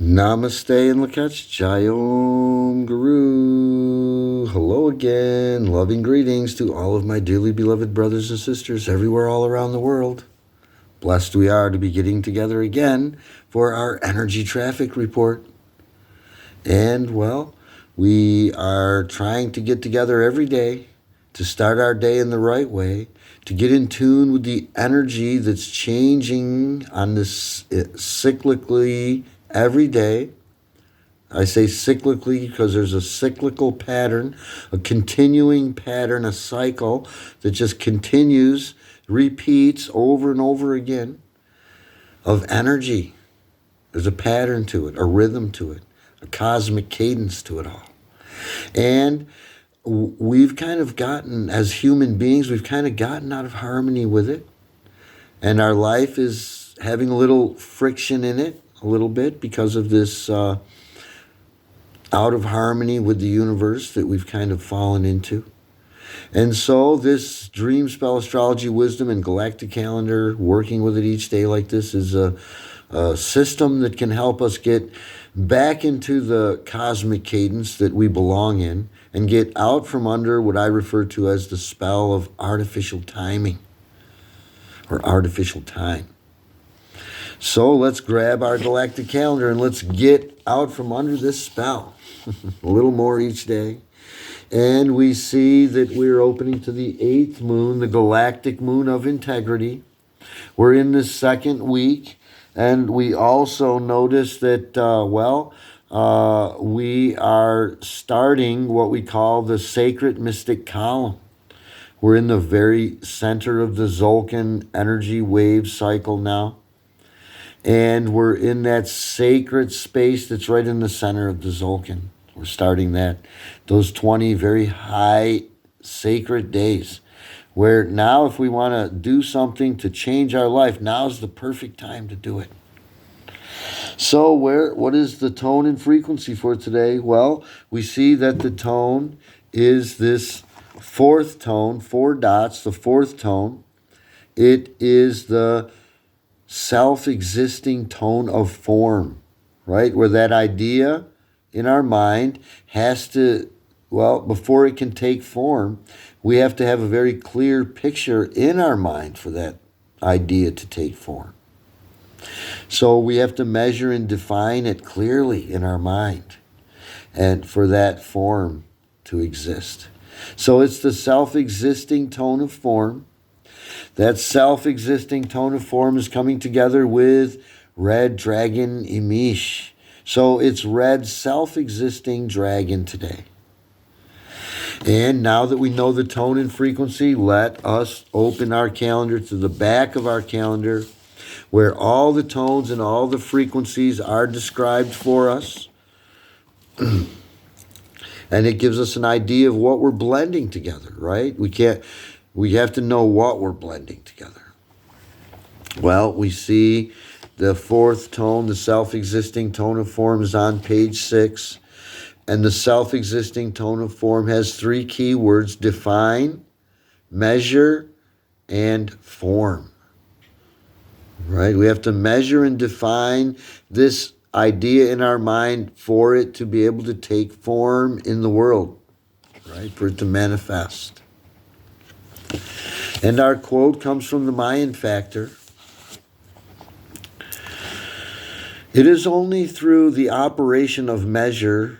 Namaste and Lakach Jayom Guru. Hello again. Loving greetings to all of my dearly beloved brothers and sisters everywhere all around the world. Blessed we are to be getting together again for our energy traffic report. And, well, we are trying to get together every day to start our day in the right way, to get in tune with the energy that's changing on this cyclically every day. I say cyclically because there's a cyclical pattern, a continuing pattern, a cycle that just continues, repeats over and over again of energy. There's a pattern to it, a rhythm to it, a cosmic cadence to it all. And we've kind of gotten, as human beings, we've kind of gotten out of harmony with it. And our life is having a little friction in it, a little bit, because of this out of harmony with the universe that we've kind of fallen into. And so this dream spell astrology wisdom and galactic calendar, working with it each day like this, is a system that can help us get back into the cosmic cadence that we belong in and get out from under what I refer to as the spell of artificial timing or artificial time. So let's grab our galactic calendar and let's get out from under this spell a little more each day. And we see that we're opening to the 8th moon, the galactic moon of integrity. We're in the second week, and we also notice that, we are starting what we call the sacred mystic column. We're in the very center of the Zolkin energy wave cycle now. And we're in that sacred space that's right in the center of the Zolkin. We're starting those 20 very high sacred days where now if we want to do something to change our life, now's the perfect time to do it. So what is the tone and frequency for today? Well, we see that the tone is this 4th tone, 4 dots, the 4th tone. It is the self-existing tone of form, right? Where that idea in our mind has to, before it can take form, we have to have a very clear picture in our mind for that idea to take form. So we have to measure and define it clearly in our mind and for that form to exist. So it's the self-existing tone of form. That self-existing tone of form is coming together with red dragon IMIX. So it's red self-existing dragon today. And now that we know the tone and frequency, let us open our calendar to the back of our calendar where all the tones and all the frequencies are described for us. And it gives us an idea of what we're blending together, right? We have to know what we're blending together. Well, we see the 4th tone, the self-existing tone of form, is on page 6. And the self-existing tone of form has 3 key words: define, measure, and form. Right? We have to measure and define this idea in our mind for it to be able to take form in the world, right? For it to manifest. And our quote comes from the Mayan factor. It is only through the operation of measure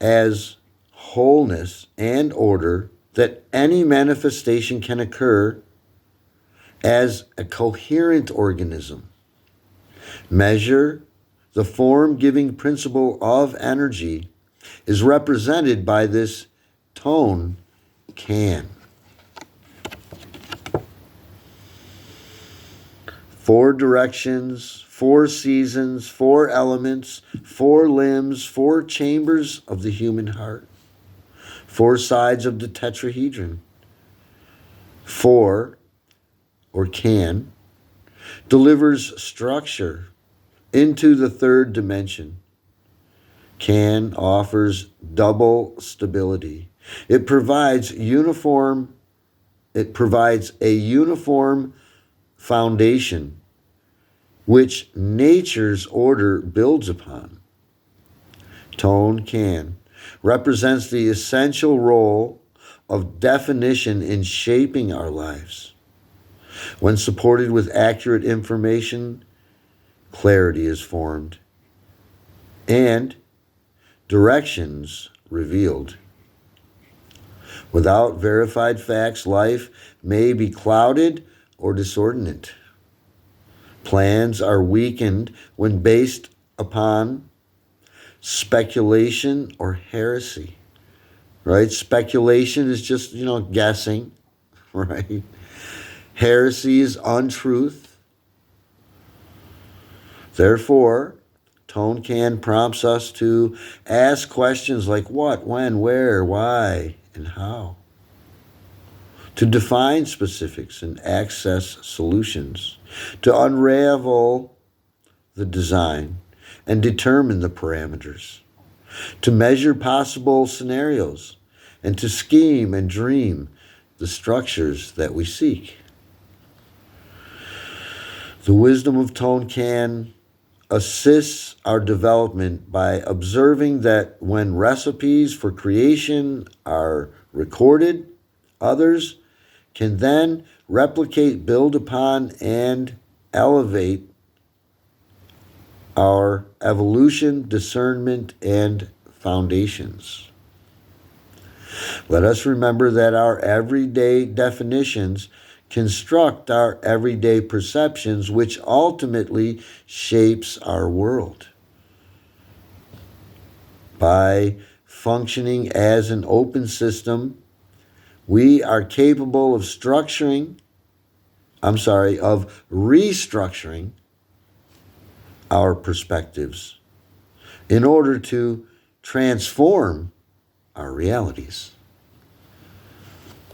as wholeness and order that any manifestation can occur as a coherent organism. Measure, the form-giving principle of energy, is represented by this tone, can. 4 directions, 4 seasons, 4 elements, 4 limbs, 4 chambers of the human heart, 4 sides of the tetrahedron. 4, or can, delivers structure into the 3rd dimension. Can offers double stability. It provides a uniform foundation which nature's order builds upon. Tone can represents the essential role of definition in shaping our lives. When supported with accurate information, clarity is formed and directions revealed. Without verified facts, life may be clouded or disordinate. Plans are weakened when based upon speculation or heresy, right? Speculation is just, guessing, right? Heresy is untruth. Therefore, Tone Can prompts us to ask questions like what, when, where, why, and how. To define specifics and access solutions. To unravel the design and determine the parameters. To measure possible scenarios and to scheme and dream the structures that we seek. The wisdom of Tone Can assists our development by observing that when recipes for creation are recorded, others can then replicate, build upon, and elevate our evolution, discernment, and foundations. Let us remember that our everyday definitions construct our everyday perceptions, which ultimately shapes our world. By functioning as an open system, we are capable of restructuring our perspectives in order to transform our realities.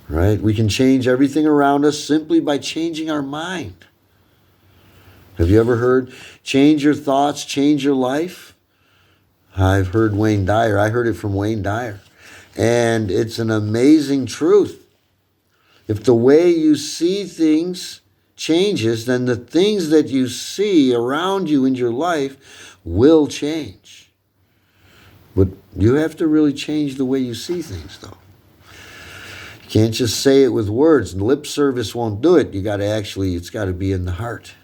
Right? We can change everything around us simply by changing our mind. Have you ever heard, change your thoughts, change your life? I've heard Wayne Dyer. I heard it from Wayne Dyer. And it's an amazing truth. If the way you see things changes, then the things that you see around you in your life will change. But you have to really change the way you see things, though. You can't just say it with words. Lip service won't do it. It's got to be in the heart.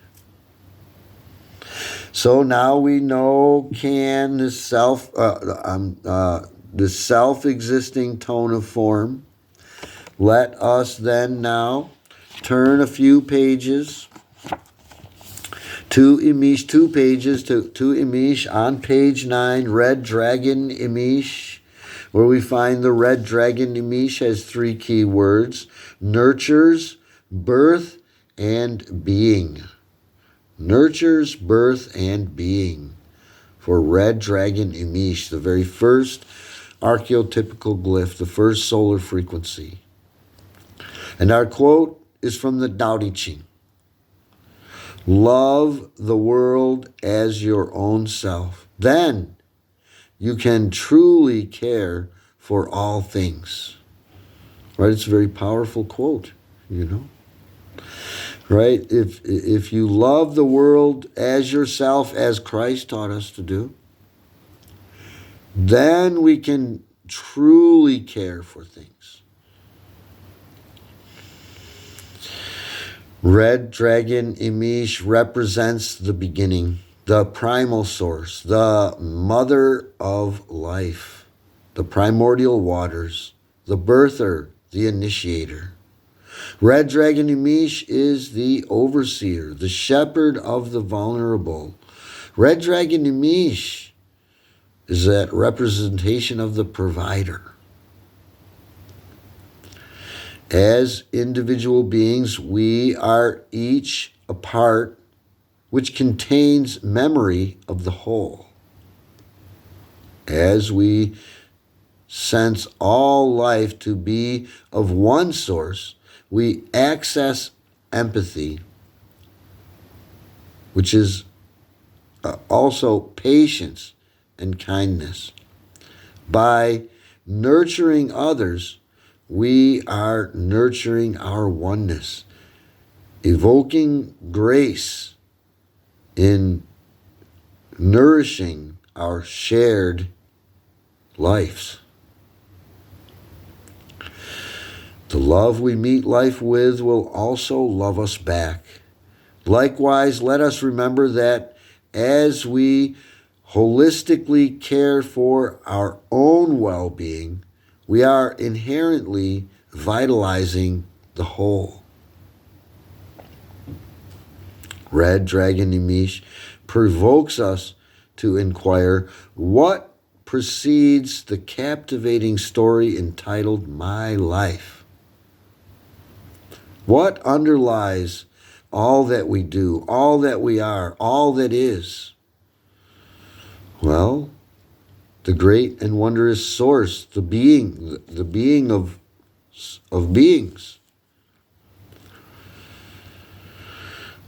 So now we know the self-existing tone of form. Let us then now turn a few pages to IMIX, 2 pages to IMIX on page 9, Red Dragon IMIX, where we find the Red Dragon IMIX has 3 key words: nurtures, birth, and being. Nurtures, birth, and being. For Red Dragon IMIX, the very first archetypical glyph, the first solar frequency. And our quote is from the Tao Te Ching. Love the world as your own self. Then you can truly care for all things. Right? It's a very powerful quote, Right? If you love the world as yourself, as Christ taught us to do, then we can truly care for things. Red Dragon IMIX represents the beginning, the primal source, the mother of life, the primordial waters, the birther, the initiator. Red Dragon IMIX is the overseer, the shepherd of the vulnerable. Red Dragon IMIX is that representation of the provider. As individual beings, we are each a part which contains memory of the whole. As we sense all life to be of one source, we access empathy, which is also patience and kindness. By nurturing others, we are nurturing our oneness, evoking grace in nourishing our shared lives. The love we meet life with will also love us back. Likewise, let us remember that as we holistically care for our own well-being, we are inherently vitalizing the whole. Red Dragon IMIX provokes us to inquire what precedes the captivating story entitled My Life. What underlies all that we do, all that we are, all that is? Well, the great and wondrous source, the being of beings.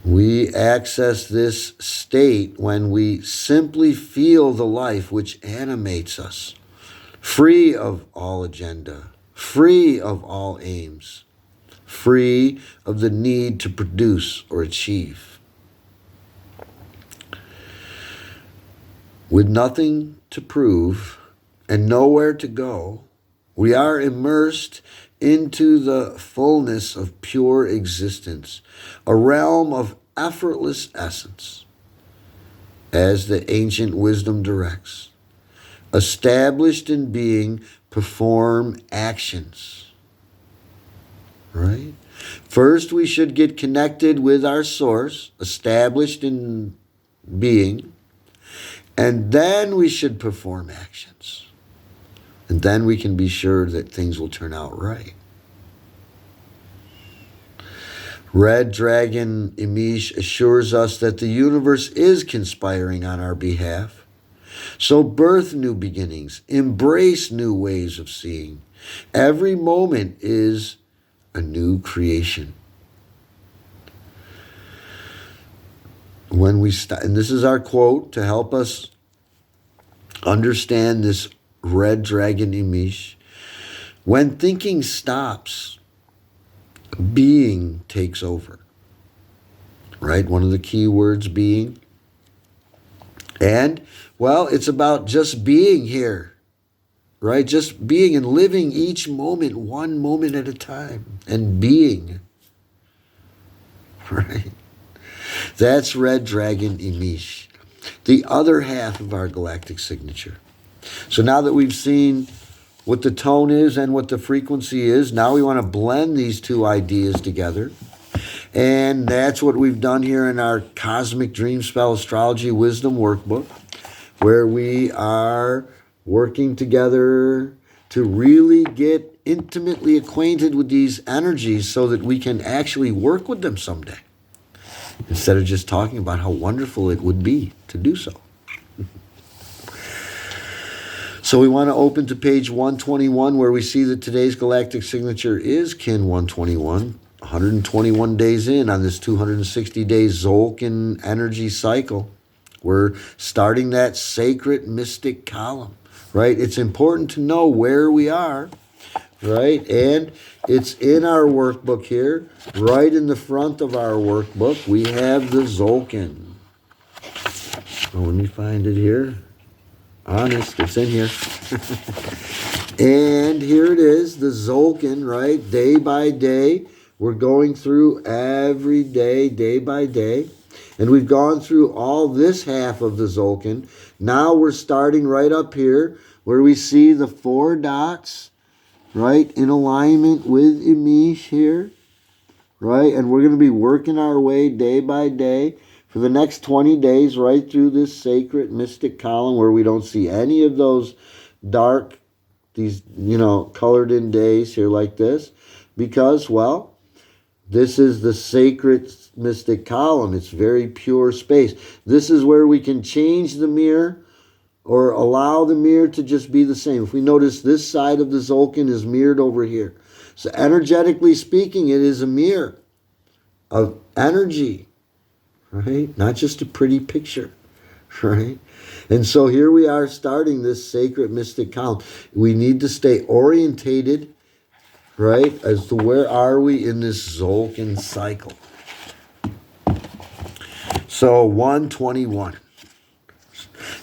We access this state when we simply feel the life which animates us, free of all agenda, free of all aims, free of the need to produce or achieve. With nothing to prove and nowhere to go, we are immersed into the fullness of pure existence, a realm of effortless essence, as the ancient wisdom directs. Established in being, perform actions. Right? First, we should get connected with our source, established in being, and then we should perform actions. And then we can be sure that things will turn out right. Red Dragon IMIX assures us that the universe is conspiring on our behalf. So birth new beginnings, embrace new ways of seeing. Every moment is a new creation. When we and this is our quote to help us understand this Red Dragon IMIX. When thinking stops, being takes over. Right? One of the key words, being. And, well, it's about just being here. Right? Just being and living each moment, one moment at a time. And being. Right? That's Red Dragon IMIX, the other half of our galactic signature. So now that we've seen what the tone is and what the frequency is, now we want to blend these two ideas together. And that's what we've done here in our Cosmic Dream Spell Astrology Wisdom Workbook, where we are working together to really get intimately acquainted with these energies so that we can actually work with them someday, instead of just talking about how wonderful it would be to do so. So we want to open to page 121, where we see that today's galactic signature is Kin 121, 121 days in on this 260-day Zolkin energy cycle. We're starting that sacred mystic column, right? It's important to know where we are, right? And it's in our workbook here, right in the front of our workbook, we have the Zolkin. Oh, let me find it here. Honest, it's in here. And here it is, the Zolkin, right? Day by day. We're going through every day, day by day. And we've gone through all this half of the Zolkin. Now we're starting right up here where we see the 4 dots, right? In alignment with IMIX here, right? And we're going to be working our way day by day for the next 20 days right through this sacred mystic column where we don't see any of those dark, these, colored in days here like this. Because, well, this is the sacred mystic column. It's very pure space. This is where we can change the mirror or allow the mirror to just be the same. If we notice, this side of the Zolkin is mirrored over here. So energetically speaking, it is a mirror of energy, right? Not just a pretty picture, right? And so here we are starting this sacred mystic column. We need to stay orientated, right, as to where are we in this Zolkin cycle. So 121.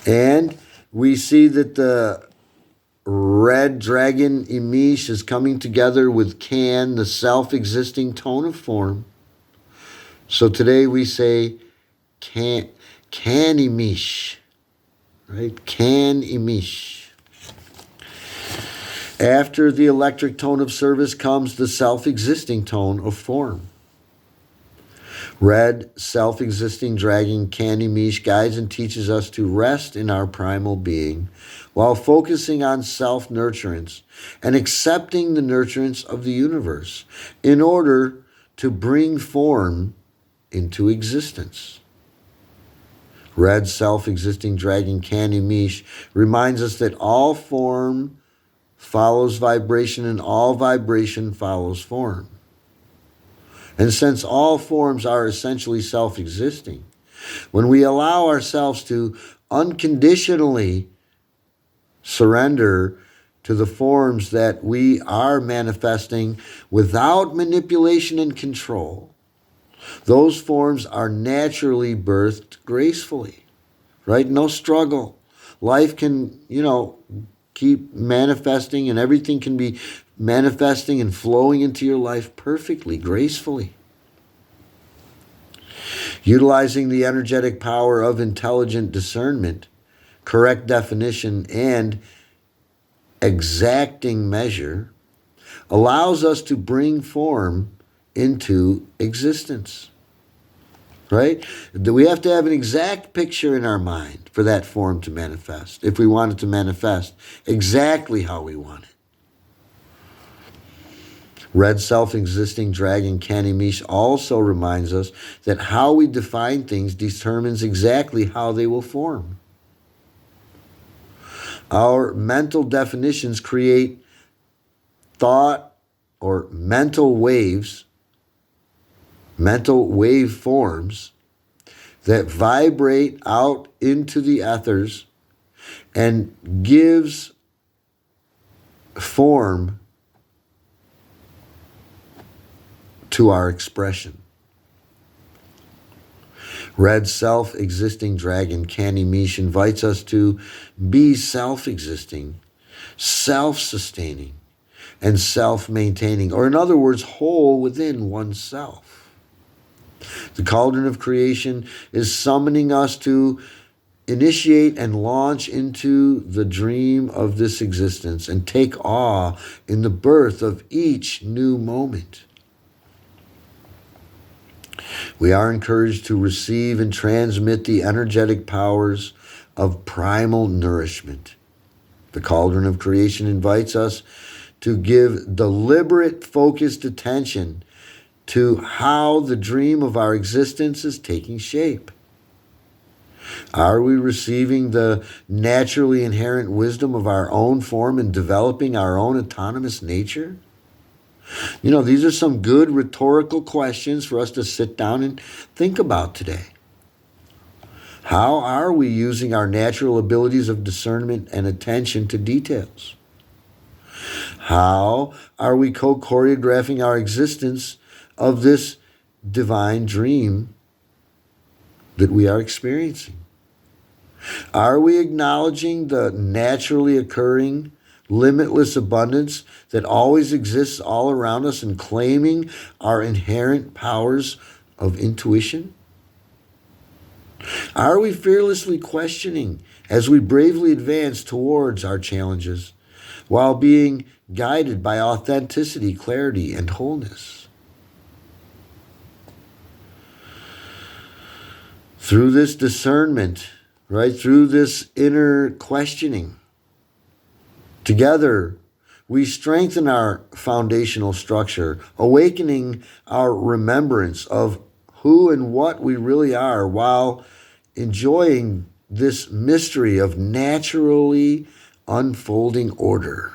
And we see that the red dragon IMIX is coming together with Can, the self-existing tone of form. So today we say Can IMIX, right? Can IMIX. After the electric tone of service comes the self-existing tone of form. Red, self-existing dragon Can IMIX guides and teaches us to rest in our primal being while focusing on self-nurturance and accepting the nurturance of the universe in order to bring form into existence. Red, self-existing dragon Can IMIX reminds us that all form follows vibration and all vibration follows form. And since all forms are essentially self-existing, when we allow ourselves to unconditionally surrender to the forms that we are manifesting without manipulation and control, those forms are naturally birthed gracefully, right? No struggle. Life can, keep manifesting, and everything can be manifesting and flowing into your life perfectly, gracefully. Utilizing the energetic power of intelligent discernment, correct definition, and exacting measure allows us to bring form into existence, right? We have to have an exact picture in our mind for that form to manifest, if we want it to manifest exactly how we want it. Red self-existing dragon Can IMIX also reminds us that how we define things determines exactly how they will form. Our mental definitions create thought or mental waves, mental wave forms that vibrate out into the ethers and gives form to our expression. Red self-existing dragon Can IMIX invites us to be self-existing, self-sustaining, and self-maintaining, or in other words, whole within oneself. The cauldron of creation is summoning us to initiate and launch into the dream of this existence and take awe in the birth of each new moment. We are encouraged to receive and transmit the energetic powers of primal nourishment. The cauldron of creation invites us to give deliberate, focused attention to how the dream of our existence is taking shape. Are we receiving the naturally inherent wisdom of our own form and developing our own autonomous nature? These are some good rhetorical questions for us to sit down and think about today. How are we using our natural abilities of discernment and attention to details? How are we co-choreographing our existence of this divine dream that we are experiencing? Are we acknowledging the naturally occurring limitless abundance that always exists all around us and claiming our inherent powers of intuition? Are we fearlessly questioning as we bravely advance towards our challenges while being guided by authenticity, clarity, and wholeness? Through this discernment, right, through this inner questioning, together, we strengthen our foundational structure, awakening our remembrance of who and what we really are while enjoying this mystery of naturally unfolding order.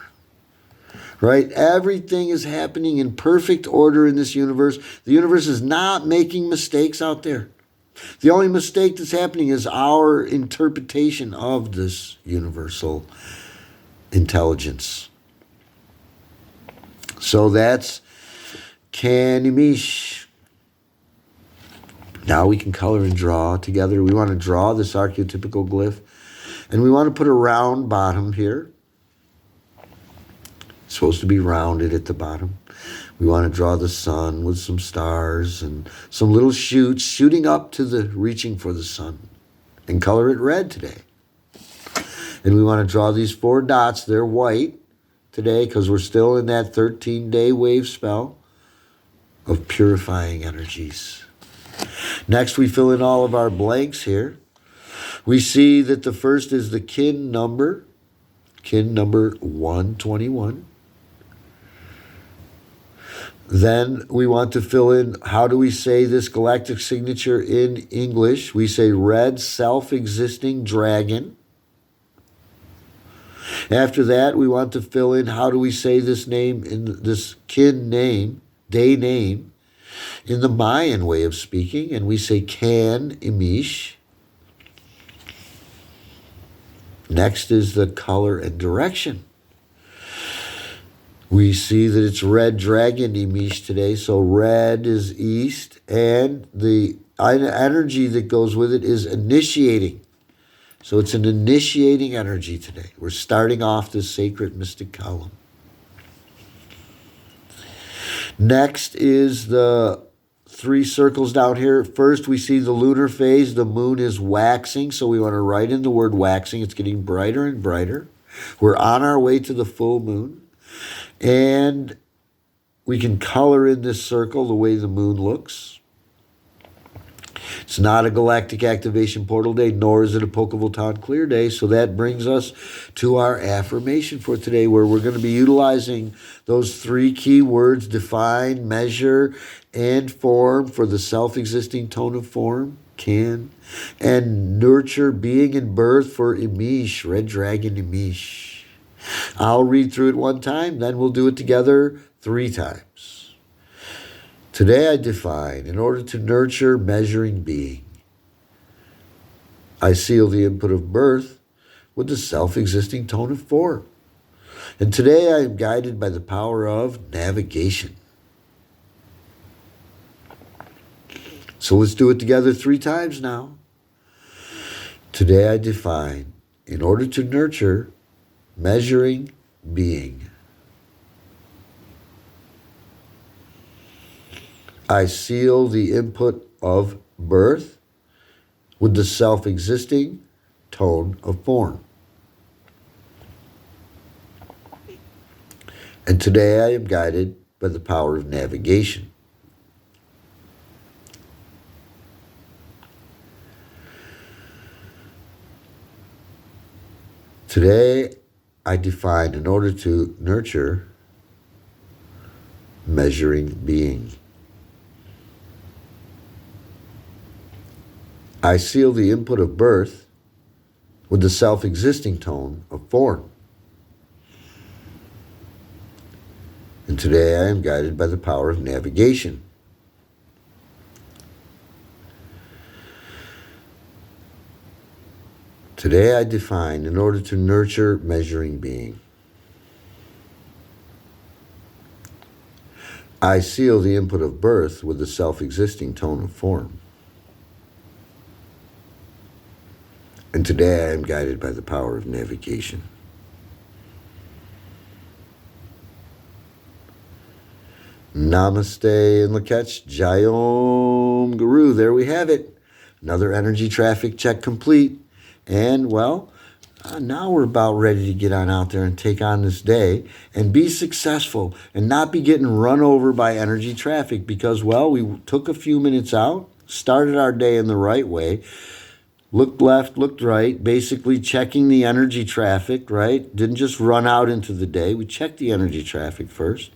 Right? Everything is happening in perfect order in this universe. The universe is not making mistakes out there. The only mistake that's happening is our interpretation of this universal intelligence. So that's Can IMIX. Now we can color and draw together. We want to draw this archetypical glyph. And we want to put a round bottom here. It's supposed to be rounded at the bottom. We want to draw the sun with some stars and some little shoots shooting up to the, reaching for the sun. And color it red today. And we want to draw these 4 dots. They're white today because we're still in that 13-day wave spell of purifying energies. Next, we fill in all of our blanks here. We see that the first is the kin number 121. Then we want to fill in, how do we say this galactic signature in English? We say red self-existing dragon. After that, we want to fill in, how do we say this name, in this kin name, day name, in the Mayan way of speaking, and we say can IMIX. Next is the color and direction. We see that it's red dragon IMIX today, so red is east, and the energy that goes with it is initiating. So it's an initiating energy today. We're starting off this sacred mystic column. Next is the 3 circles down here. First, we see the lunar phase. The moon is waxing, so we want to write in the word waxing. It's getting brighter and brighter. We're on our way to the full moon. And we can color in this circle the way the moon looks. It's not a galactic activation portal day, nor is it a Pocahontas clear day. So that brings us to our affirmation for today, where we're going to be utilizing those 3 key words: define, measure, and form for the self-existing tone of form, can, and nurture, being and birth for IMIX, red dragon IMIX. I'll read through it 1 time, then we'll do it together 3 times. Today I define, in order to nurture measuring being, I seal the input of birth with the self-existing tone of form. And today I am guided by the power of navigation. So let's do it together 3 times now. Today I define, in order to nurture measuring being, I seal the input of birth with the self-existing tone of form. And today I am guided by the power of navigation. Today I define, in order to nurture measuring being, I seal the input of birth with the self-existing tone of form. And today I am guided by the power of navigation. Today I define, in order to nurture measuring being, I seal the input of birth with the self-existing tone of form. And today I am guided by the power of navigation. Namaste and Lakach, Jayom Guru. There we have it. Another energy traffic check complete. And, well, now we're about ready to get on out there and take on this day and be successful and not be getting run over by energy traffic because, well, we took a few minutes out, started our day in the right way, looked left, looked right, basically checking the energy traffic, right? Didn't just run out into the day. We checked the energy traffic first.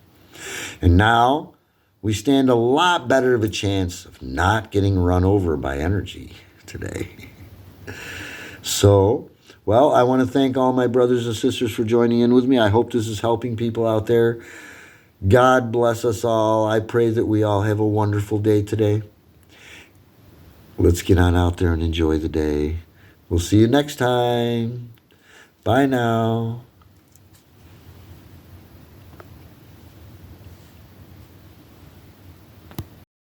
And now we stand a lot better of a chance of not getting run over by energy today. So, well, I want to thank all my brothers and sisters for joining in with me. I hope this is helping people out there. God bless us all. I pray that we all have a wonderful day today. Let's get on out there and enjoy the day. We'll see you next time. Bye now.